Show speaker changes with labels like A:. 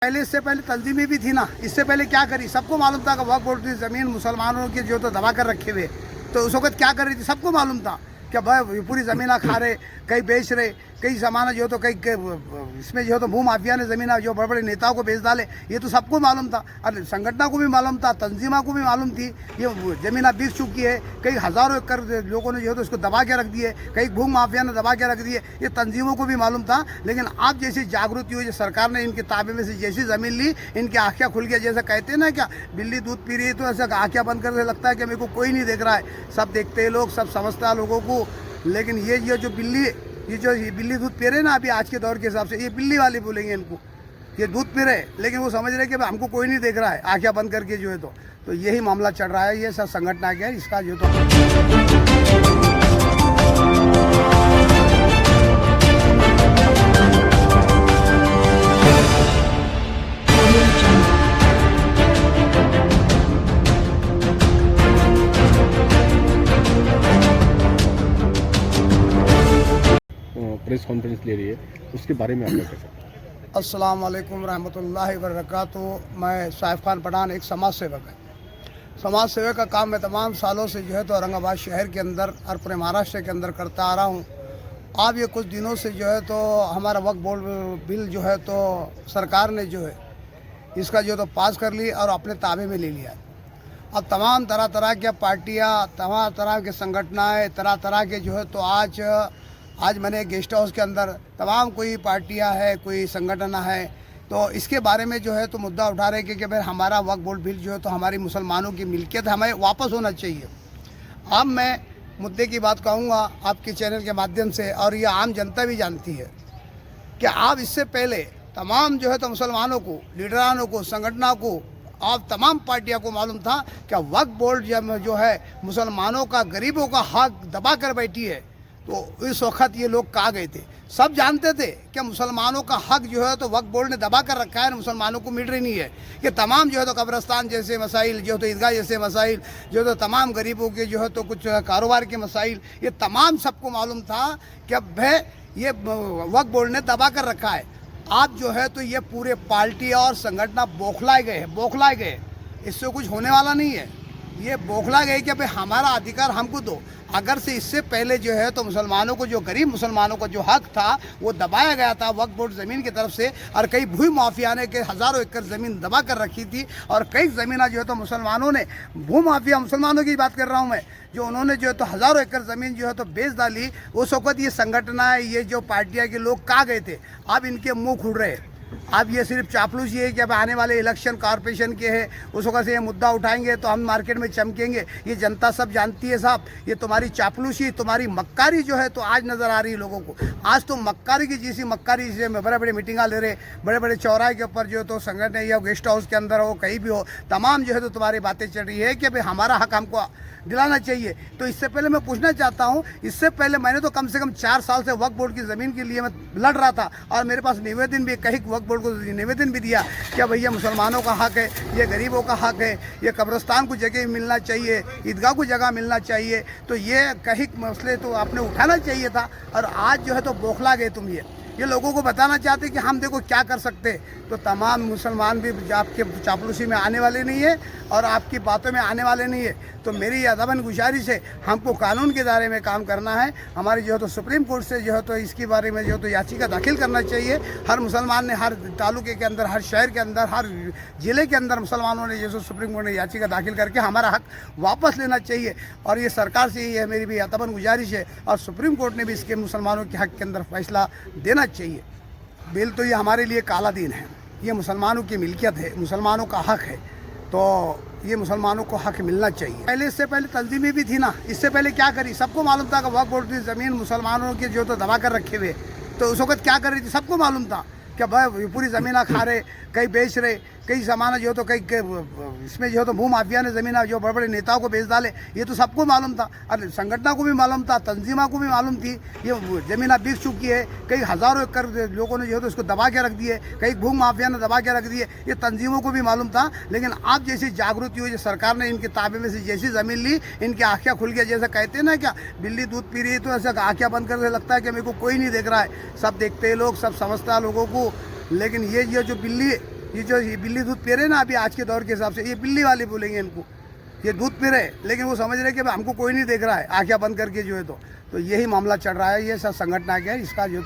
A: पहले इससे पहले तंजीमें भी थी ना, इससे पहले क्या करी, सबको मालूम था कि वक्फ बोर्ड की ज़मीन मुसलमानों की जो तो दबा कर रखे हुए, तो उस वक्त क्या कर रही थी सबको मालूम था कि भाई पूरी ज़मीन खा रहे, कहीं बेच रहे, कई ज़माना जो तो कई इसमें जो तो भू माफिया ने ज़मीन जो बड़े बड़े नेताओं को बेच डाले, ये तो सबको मालूम था। और संगठनों को भी मालूम था, तंजीमा को भी मालूम थी ये ज़मीन बिक चुकी है, कई हज़ारों एकड़ लोगों ने जो तो उसको दबा के रख दिए, कई भू माफिया ने दबा के रख दिए, ये तंजीमों को भी मालूम था। लेकिन आप जैसी जागृति हुई, सरकार ने इनके ताबे में से जैसी ज़मीन ली, इनकी आँखें खुल गया। जैसा कहते हैं ना, क्या बिल्ली दूध पी रही है तो ऐसा आँखें बंद करके लगता है कि मेरे को कोई नहीं देख रहा है, सब देखते हैं लोग, सब समझता है लोगों को। लेकिन ये जो बिल्ली दूध पी रहे ना अभी आज के दौर के हिसाब से, ये बिल्ली वाले बोलेंगे इनको, ये दूध पी रहे, लेकिन वो समझ रहे कि हमको कोई नहीं देख रहा है, आंखें बंद करके जो है। तो यही मामला चल रहा है, ये सब संगठन आ गया इसका जो तो
B: प्रेस कॉन्फ्रेंस ले रही है, उसके बारे में आप क्या कह सकते हैं?
A: अस्सलाम वालेकुम रहमतुल्लाहि व बरकातुहू। मैं साइफ खान पठान एक समाज सेवक है। समाज सेवा का काम मैं तमाम सालों से जो है तो औरंगाबाद शहर के अंदर और पूरे महाराष्ट्र के अंदर करता आ रहा हूँ। अब ये कुछ दिनों से जो है तो हमारा वक्फ बोर्ड बिल जो है तो सरकार ने जो है इसका जो तो पास कर ली और अपने ताबे में ले लिया। अब तमाम तरह तरह के पार्टियाँ, तमाम तरह के संगठनाएँ, तरह तरह के जो है तो आज मैंने गेस्ट हाउस के अंदर तमाम कोई पार्टियां है, कोई संगठन है, तो इसके बारे में जो है तो मुद्दा उठा रहे कि भाई हमारा वक्फ बोर्ड बिल जो है तो हमारी मुसलमानों की मिल्कियत हमें वापस होना चाहिए। अब मैं मुद्दे की बात कहूँगा आपके चैनल के माध्यम से, और ये आम जनता भी जानती है कि आप इससे पहले तमाम जो है तो मुसलमानों को, लीडरानों को, संगठनों को, आप तमाम पार्टियों को मालूम था कि वक्फ बोर्ड जो है मुसलमानों का, गरीबों का हक दबा कर बैठी है। तो इस वक्त ये लोग कहाँ गए थे, सब जानते थे कि मुसलमानों का हक जो है तो वक्फ बोर्ड ने दबा कर रखा है, मुसलमानों को मिल रही नहीं है। कि तमाम जो है तो कब्रस्तान जैसे मसाइल, जो तो ईदगाह जैसे मसाइल, जो तो तमाम गरीबों के जो है तो कुछ कारोबार के मसाइल, ये तमाम सबको मालूम था कि भाई ये वक्फ बोर्ड ने दबा कर रखा है। आप जो है तो ये पूरे पार्टी और संगठन बौखलाए गए, इससे कुछ होने वाला नहीं है। ये बौखला गए कि भाई हमारा अधिकार हमको दो। अगर से इससे पहले जो है तो मुसलमानों को, जो गरीब मुसलमानों का जो हक था वो दबाया गया था वक्फ बोर्ड ज़मीन की तरफ से, और कई भू माफिया ने के हज़ारों एकड़ ज़मीन दबा कर रखी थी, और कई ज़मीन जो है तो मुसलमानों ने, भू माफिया मुसलमानों की बात कर रहा हूँ मैं, जो उन्होंने जो है तो हज़ारों एकड़ ज़मीन जो है तो बेच डाली। उस वक्त ये संगठन है, ये जो पार्टियाँ के लोग कहाँ गए थे, अब इनके मुँह खुल रहे। अब ये सिर्फ चापलूसी है कि अब आने वाले इलेक्शन कॉर्पोरेशन के हैं, उस वक्त से ये मुद्दा उठाएंगे तो हम मार्केट में चमकेंगे। ये जनता सब जानती है साहब, ये तुम्हारी चापलूसी, तुम्हारी मक्कारी जो है तो आज नज़र आ रही है लोगों को। आज तो मक्कारी की जैसी मक्कारी से बड़े बड़े मीटिंगा ले रहे, बड़े बड़े चौराहे के ऊपर जो तो संगठन या गेस्ट हाउस के अंदर हो, कहीं भी हो, तमाम जो है तो तुम्हारी बातें चल रही है कि भाई हमारा हक हमको दिलाना चाहिए। तो इससे पहले मैं पूछना चाहता हूँ, इससे पहले मैंने तो कम से कम 4 साल से वक्फ बोर्ड की ज़मीन के लिए मैं लड़ रहा था, और मेरे पास निवेदन भी, कहीं वक्फ बोर्ड को निवेदन भी दिया कि भैया मुसलमानों का हक है, ये गरीबों का हक है, ये कब्रिस्तान को जगह मिलना चाहिए, ईदगाह को जगह मिलना चाहिए। तो ये कहीं मसले तो आपने उठाना चाहिए था, और आज जो है तो बौखला गए तुम। ये लोगों को बताना चाहते कि हम देखो क्या कर सकते। तो तमाम मुसलमान भी आपके चापलूसी में आने वाले नहीं है और आपकी बातों में आने वाले नहीं है। तो मेरी अदबन गुजारिश है, हमको कानून के दायरे में काम करना है। हमारी जो है तो सुप्रीम कोर्ट से जो है तो इसके बारे में जो है तो याचिका दाखिल करना चाहिए। हर मुसलमान ने, हर तालुके के अंदर, हर शहर के अंदर, हर ज़िले के अंदर मुसलमानों ने जैसे सुप्रीम कोर्ट ने याचिका दाखिल करके हमारा हक वापस लेना चाहिए। और ये सरकार से ये मेरी भी अदबन गुजारिश है, और सुप्रीम कोर्ट ने भी इसके मुसलमानों के हक के अंदर फैसला देना चाहिए। बिल तो ये हमारे लिए काला दिन है, ये मुसलमानों की मिल्कियत है, मुसलमानों का हक है, तो ये मुसलमानों को हक मिलना चाहिए। पहले इससे पहले तंजीमें भी थी ना, इससे पहले क्या करी, सबको मालूम था कि वक्फ बोर्ड की ज़मीन मुसलमानों की जो तो दबा कर रखे हुए, तो उस वक्त क्या कर रही थी सबको मालूम था कि भाई पूरी ज़मीन खा रहे, कहीं बेच रहे, कई ज़माना जो तो कई इसमें जो तो भू माफिया ने ज़मीन जो बड़े बड़े नेताओं को बेच डाले, ये तो सबको मालूम था। और संगठनों को भी मालूम था, तंजीमा को भी मालूम थी ये ज़मीन बिक चुकी है, कई हज़ारों एकड़ लोगों ने जो है तो उसको दबा के रख दिए, कई भू माफिया ने दबा के रख दिए, ये तंजीमों को भी मालूम था। लेकिन आप जैसी जागृति हुई, सरकार ने इनके ताबे में से जैसी ज़मीन ली, इनकी आँखें खुल गया। जैसा कहते हैं ना, क्या बिल्ली दूध पी रही है तो ऐसा आँखें बंद करके लगता है कि मेरे को कोई नहीं देख रहा है, सब देखते हैं लोग, सब समझता है लोगों को। लेकिन ये जो बिल्ली ये बिल्ली दूध पी रहे ना अभी आज के दौर के हिसाब से, ये बिल्ली वाले बोलेंगे इनको, ये दूध पी रहे, लेकिन वो समझ रहे कि हमको कोई नहीं देख रहा है, आँखें बंद करके जो है तो यही मामला चल रहा है। ये सब संगठन आ गया, इसका जो